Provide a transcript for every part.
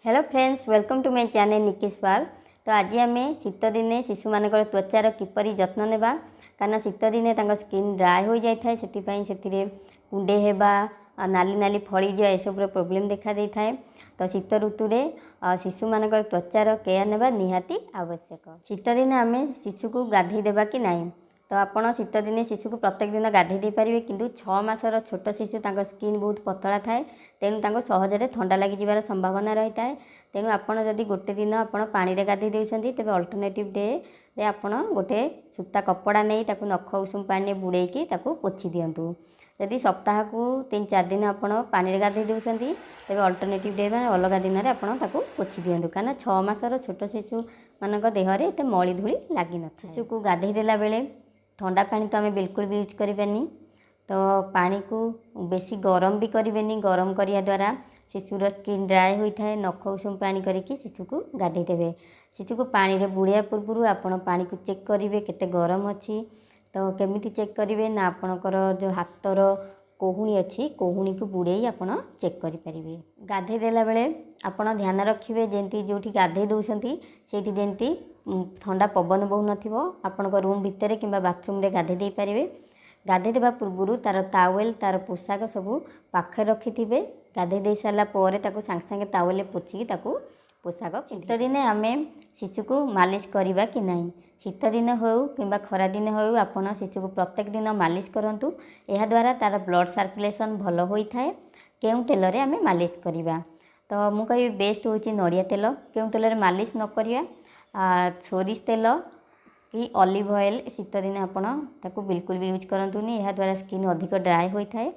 Hello friends, welcome to my channel निकिस पाल। तो आज आम शीत दिने शिशु मान त्वचार किपरि जत्न नेबा, कारण शीत दिने स्किन ड्राए हो जाए से कुंडे हेबा नाली नाली फड़ी जा एसबूर प्रोब्लेम देखा दे थाए। तो शीत ऋतु में शिशु मान त्वचार केयर नेबा निहाती आवश्यक। शीत दिने आम शिशु को गाधे देबा कि नहीं, तो आपड़ शीत दिने शिशु को प्रत्येक दिन गाधे दे पारे, किंतु 6 मासर छोट शिशु स्किन बहुत पतला थाए, तेणु सहजरे ठंडा लगिजार संभावना रही है। तेणु आपड़ जदि गोटे दिन आप पानी में गाधे देउछंती, तेबे अल्टरनेटिव डे रे आपड़ गोटे सूता कपड़ा नहीं ताकू नख उषुम पानी बुड़ेकी ताकू पोछि दियंतु। जदि सप्ताह को 3-4 दिन आप पानी में गाधे देउछंती, तेबे अल्टरनेटिव डे में अलग दिन में आप पोछि दियंतु, कारण 6 मासर छोट शिशु मान देहरे एत मली धूली लगी न। शिशु को गाधे देला बेले ठंडा पानी तो आम बिल्कुल भी यूज करें, तो पानी को बेसी गरम भी करें। गरम करने द्वारा शिशुर स्किन ड्राए होता है। नख उषुम पानी करके शिशु को गाधे देवे। शिशु को पानी रे बुड़िया पूर्व आपण पानी को चेक करेंगे केते गरम अच्छी। तो केमिति चेक करेंगे ना, आपणकर जो हाथर कोहुणी अच्छी कोहुणी को बुड़े आप चेक करेंगे। गाधे देला बेले आपण ध्यान रखिए जमी जो गाधे दौरान से जमी ठंडा पवन बहु नथिबो, आपणक रूम भितर कि बाथरूम रे गाधे दे पारे। गाधे देवा पूर्व तार टावेल तार पोशाक सबू पाखे रखि थे। गाधे दे सारा पर सांगे सांगे टावेल पोछिकी पोशाक। शीत दिने आम शिशु को मालिश करवा कि नहीं, शीत दिन हो कि खरा दिन हो, आपड़ शिशु को प्रत्येक दिन मालिश करूँ। यह द्वारा तार ब्लड सर्कुलेशन भल होता है। केउं तेल रे आम मालिश करवा, तो मु कहि बेस्ट होची नड़िया तेल। केउं तेल रे मालिश न करवा, सोरिष तेल कि ऑलिव ऑयल शीत दिन आपको बिल्कुल भी यूज करंतुनी। यह द्वारा स्किन अधिक ड्राए होता है।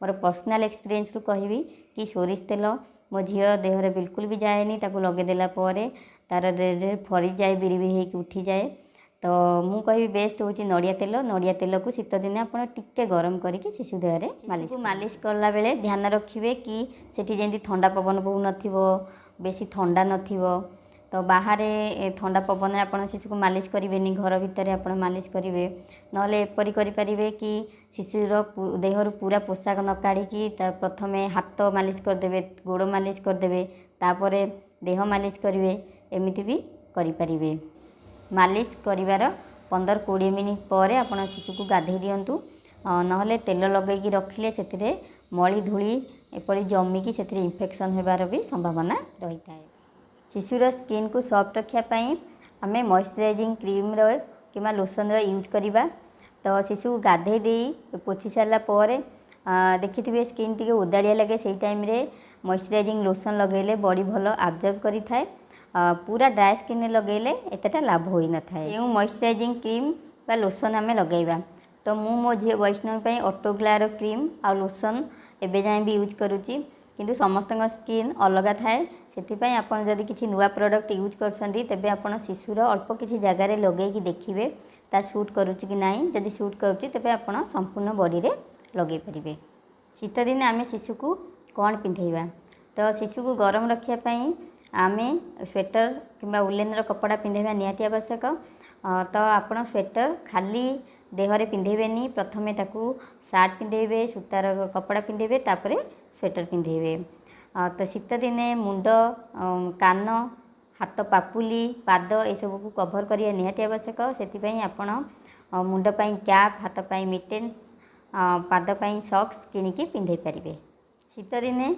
मोर पर्सनल एक्सपीरियंस रु कहबी कि सोरिष तेल मो झील देहरे बिल्कुल भी जाएनी, ताकू लगेदेला तार रेड रेड फरी जाए, बिरी बिरी होकर उठी जाए। तो मु कहि बेस्ट होची नड़िया तेल। नड़िया तेल को शीत दिन आप टिके गरम करके शिशु देहरे मालिश करला बेले ध्यान रखिए कि सेठी जेंती ठंडा पवन बहु नथिबो, बेसी ठंडा नथिबो। तो बाहर ठंडा पवन आप शिशु को मालिश करेंगे, घर भितर आप मालिश करेंगे। नले एपरी करें कि शिशुर देहरु पूरा पोशाक न काढ़ी प्रथम हाथ मालिश करदे, गोड़ मालिश करदे, तापर देह मालिश करेंगे। एमती भी करें। मालिश करिवार 15-20 मिनिट पर आप शिशु को गाधे दिंतु। नहले तेल लगेगी रखिले से मली धूली एपरी जमिकी से इन्फेक्शन होबार भी संभावना रही है। शिशुर स्किन को सॉफ्ट रखापी आम मॉइस्चराइजिंग क्रीम कि लोशन यूज करवा। तो शिशु गाधे दे पोछि सारा पर देखिए स्किन टी ओदाड़िया लगे, से टाइम रे मॉइस्चराइजिंग लोशन लगेले बॉडी भल आब्जर्व करि थाए। पूरा ड्राई स्किन लगेले एतटा लाभ होई न थाए। एउ मॉइस्चराइजिंग क्रीम बा लोशन आम लगेगा। तो मु मो झी वैष्णवी ऑटोग्लार क्रीम आ लोशन एबे जाए भी यूज करुच्ची, किंतु समस्त स्किन अलग थाए। से आपड़ जदि किसी नुआ प्रोडक्ट यूज करछंती, तेबे आपड़ शिशुर अल्प किसी जगार लगेगी देखिए ता सूट करुच्ची कि नहीं। जदि सूट करुच्ची तेबे आपड़ संपूर्ण बॉडी रे लगे पारिबे। शीत दिन आम शिशु को कौन पिंधेवा, तो शिशु को गरम रखापी आम स्वेटर कि उलेन कपड़ा पिंधेवा निहाती आवश्यक। तो आपड़ स्वेटर खाली देहरे पिंधेबेनी, प्रथमे ताकू सार्ट पिंधेबे, सूतार कपड़ा पिंधेबे, तापरे स्वेटर पिंधेबे। तो शीत दिने मुंड, कान, हाथ पापुली, पाद ये सब को कभर करिया निहाती आवश्यक। से आपण मुंड पाई कैप, हाथ पाई मिटेन्स, पाद पाई सॉक्स किनिकी पिंधे पारिबे। शीत दिने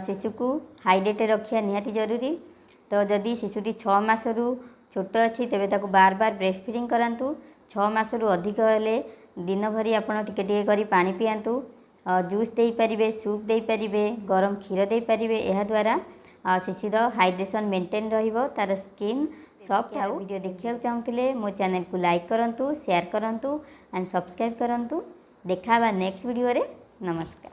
शिशु को हाइड्रेट रखिया निहाती जरूरी। तो जदि शिशुटी 6 मासरू छोट अच्छी, तेबे ताकू बार बार ब्रेस्ट फीडिंग करांतु। 6 मासरू अधिक हेले दिन भरी आपण टिके टिके करी पानी पियांतु। जूस दे पारिबे, सूप दे पारिबे, गरम क्षीर दे पारिबे। यह द्वारा शिशुर हाइड्रेशन मेंटेन रहिबो, तार स्किन सॉफ्ट। वीडियो देखिया चाहूँते मो चैनल को लाइक करंतु, शेयर करंतु एंड सब्सक्राइब करंतु। देखा नेक्स्ट वीडियो रे। नमस्कार।